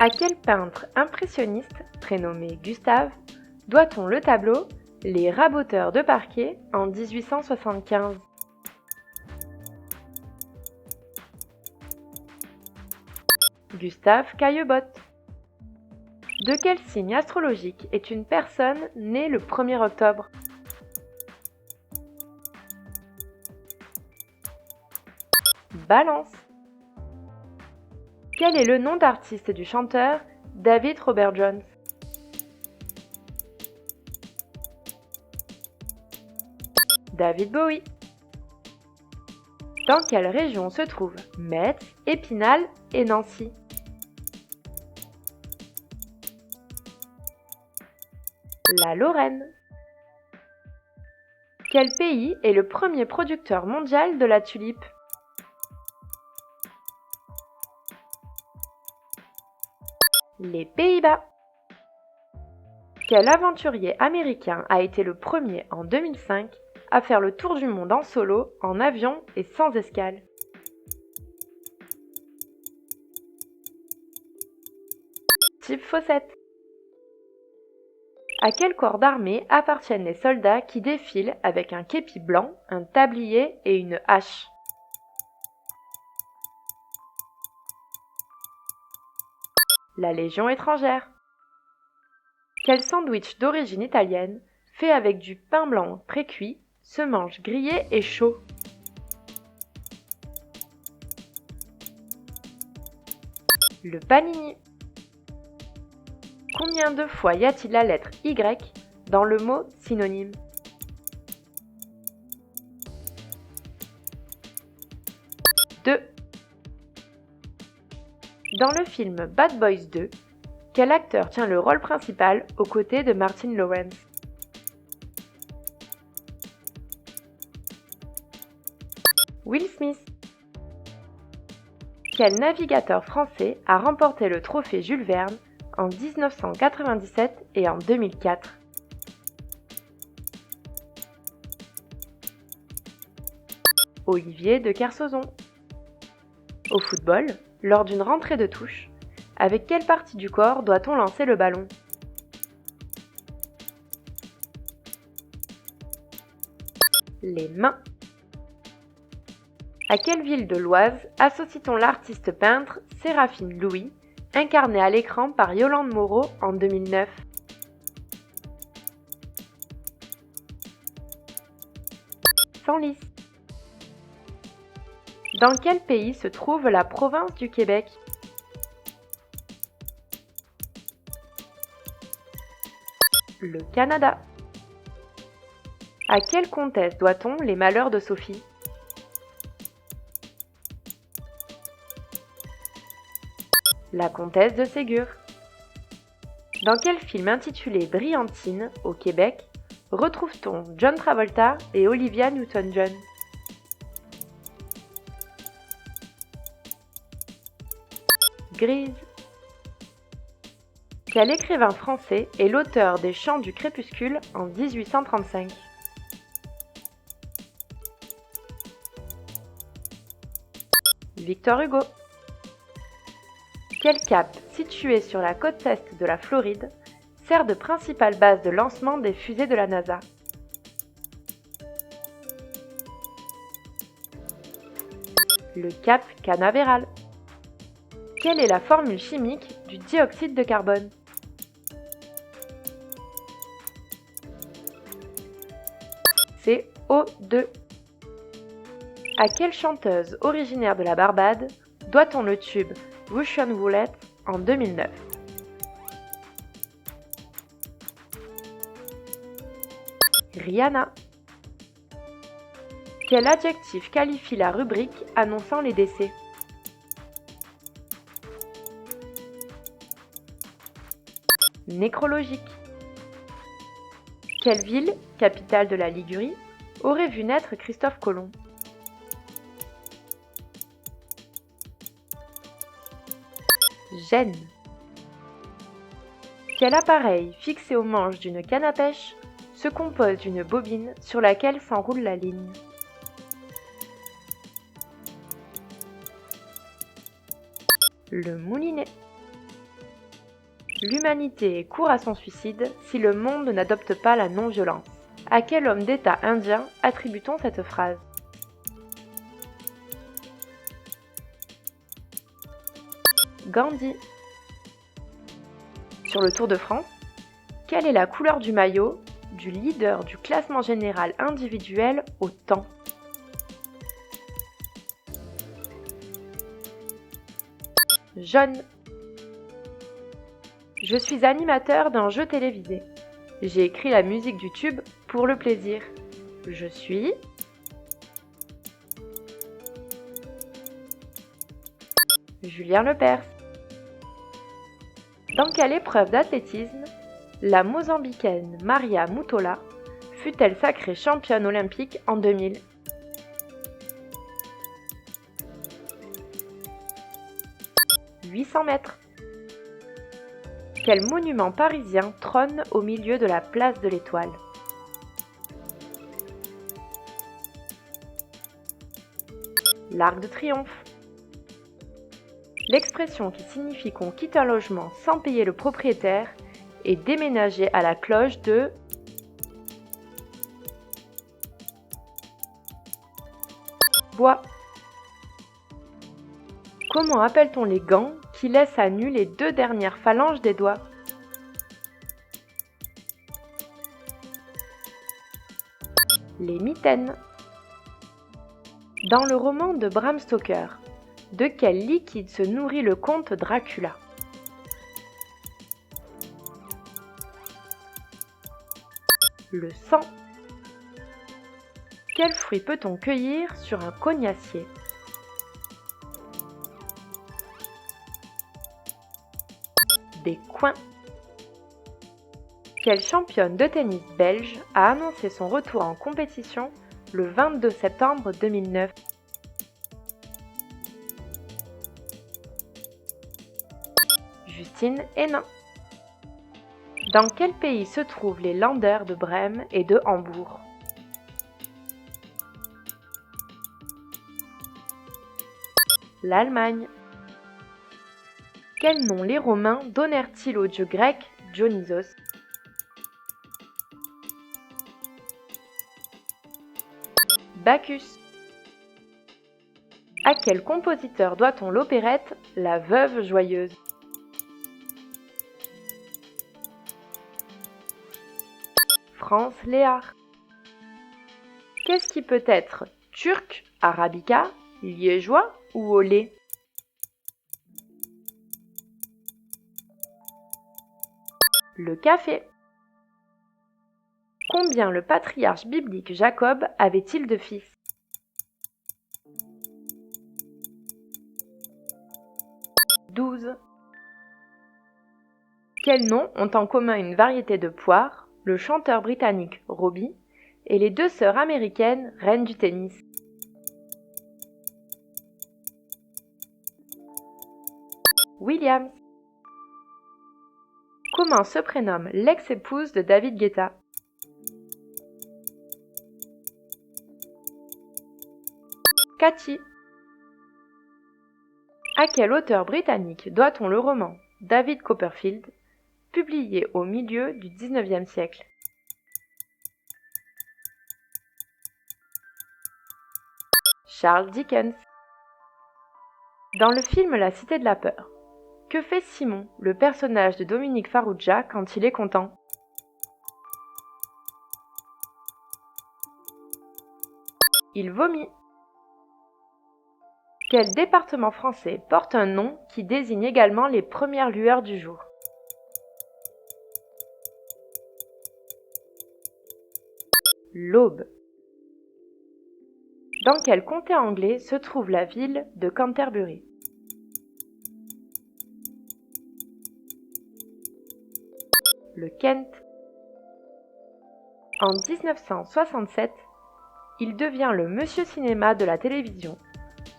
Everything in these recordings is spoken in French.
À quel peintre impressionniste, prénommé Gustave, doit-on le tableau Les Raboteurs de Parquet en 1875 ? Gustave Caillebotte. De quel signe astrologique est une personne née le 1er octobre ? Balance. Quel est le nom d'artiste du chanteur David Robert Jones ? David Bowie. Dans quelle région se trouvent Metz, Épinal et Nancy ? La Lorraine. Quel pays est le premier producteur mondial de la tulipe ? Les Pays-Bas. Quel aventurier américain a été le premier en 2005 à faire le tour du monde en solo, en avion et sans escale ? Steve Fossett. À quel corps d'armée appartiennent les soldats qui défilent avec un képi blanc, un tablier et une hache ? La Légion étrangère. Quel sandwich d'origine italienne, fait avec du pain blanc précuit, se mange grillé et chaud ? Le panini. Combien de fois y a-t-il la lettre Y dans le mot synonyme ? 2. Dans le film Bad Boys 2, quel acteur tient le rôle principal aux côtés de Martin Lawrence ? Will Smith. Quel navigateur français a remporté le trophée Jules Verne en 1997 et en 2004 ? Olivier de Kersauzon. Au football, lors d'une rentrée de touche, avec quelle partie du corps doit-on lancer le ballon ? Les mains. À quelle ville de l'Oise associe-t-on l'artiste peintre Séraphine Louis, incarnée à l'écran par Yolande Moreau en 2009 ? Senlis. Dans quel pays se trouve la province du Québec ? Le Canada. À quelle comtesse doit-on les malheurs de Sophie ? La comtesse de Ségur. Dans quel film intitulé Brillantine, au Québec, retrouve-t-on John Travolta et Olivia Newton-John ? Grise. Quel écrivain français est l'auteur des Chants du Crépuscule en 1835 ? Victor Hugo. Quel cap, situé sur la côte est de la Floride, sert de principale base de lancement des fusées de la NASA ? Le cap Canaveral. Quelle est la formule chimique du dioxyde de carbone ? C'est O2. À quelle chanteuse originaire de la Barbade doit-on le tube Russian Roulette en 2009 ? Rihanna. Quel adjectif qualifie la rubrique annonçant les décès ? Nécrologique. Quelle ville, capitale de la Ligurie, aurait vu naître Christophe Colomb ? Gênes. Quel appareil fixé au manche d'une canne à pêche se compose d'une bobine sur laquelle s'enroule la ligne ? Le moulinet. L'humanité court à son suicide si le monde n'adopte pas la non-violence. À quel homme d'État indien attribue-t-on cette phrase? Gandhi. Sur le Tour de France, quelle est la couleur du maillot du leader du classement général individuel au temps? Jaune. Je suis animateur d'un jeu télévisé. J'ai écrit la musique du tube pour le plaisir. Je suis... Julien Lepers. Dans quelle épreuve d'athlétisme la Mozambicaine Maria Mutola fut-elle sacrée championne olympique en 2000? « 800 mètres. Quel monument parisien trône au milieu de la place de l'Étoile? L'Arc de Triomphe. L'expression qui signifie qu'on quitte un logement sans payer le propriétaire est déménager à la cloche de... Bois. Comment appelle-t-on les gants qui laissent à nu les deux dernières phalanges des doigts? Les mitaines. Dans le roman de Bram Stoker, de quel liquide se nourrit le comte Dracula? Le sang. Quel fruit peut-on cueillir sur un cognacier? Des coings. Quelle championne de tennis belge a annoncé son retour en compétition le 22 septembre 2009? Justine Henin. Dans quel pays se trouvent les Länder de Brême et de Hambourg? L'Allemagne. Quel nom les Romains donnèrent-ils au dieu grec Dionysos? Bacchus. À quel compositeur doit-on l'opérette La Veuve joyeuse? Franz Lehár. Qu'est-ce qui peut être turc, arabica, liégeois ou au lait? Le café. Combien le patriarche biblique Jacob avait-il de fils? 12. Quels noms ont en commun une variété de poires, le chanteur britannique Robbie et les deux sœurs américaines reines du tennis? Williams. Comment se prénomme l'ex-épouse de David Guetta? Cathy. À quel auteur britannique doit-on le roman David Copperfield, publié au milieu du XIXe siècle? Charles Dickens. Dans le film La Cité de la Peur, que fait Simon, le personnage de Dominique Farrugia, quand il est content? Il vomit. Quel département français porte un nom qui désigne également les premières lueurs du jour? L'Aube. Dans quel comté anglais se trouve la ville de Canterbury? Le Kent. En 1967, il devient le Monsieur Cinéma de la télévision.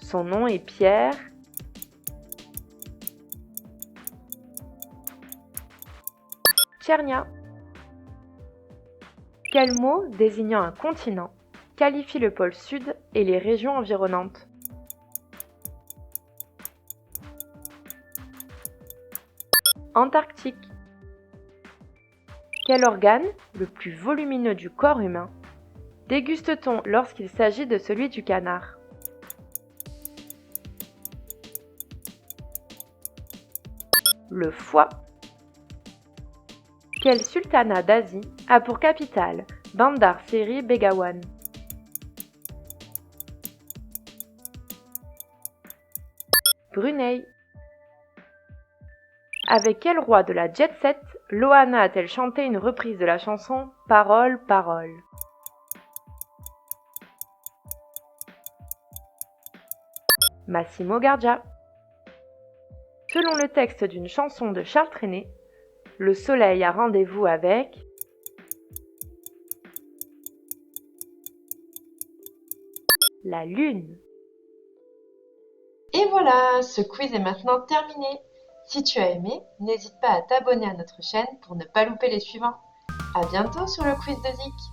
Son nom est Pierre... Tchernia. Quel mot désignant un continent qualifie le pôle sud et les régions environnantes? Antarctique. Quel organe, le plus volumineux du corps humain, déguste-t-on lorsqu'il s'agit de celui du canard? Le foie. Quel sultanat d'Asie a pour capitale Bandar Seri Begawan? Brunei. Avec quel roi de la jet set Loana a-t-elle chanté une reprise de la chanson Parole, parole? Massimo Gardia. Selon le texte d'une chanson de Charles Trenet, le soleil a rendez-vous avec la lune. Et voilà, ce quiz est maintenant terminé. Si tu as aimé, n'hésite pas à t'abonner à notre chaîne pour ne pas louper les suivants. À bientôt sur le quiz de Zik.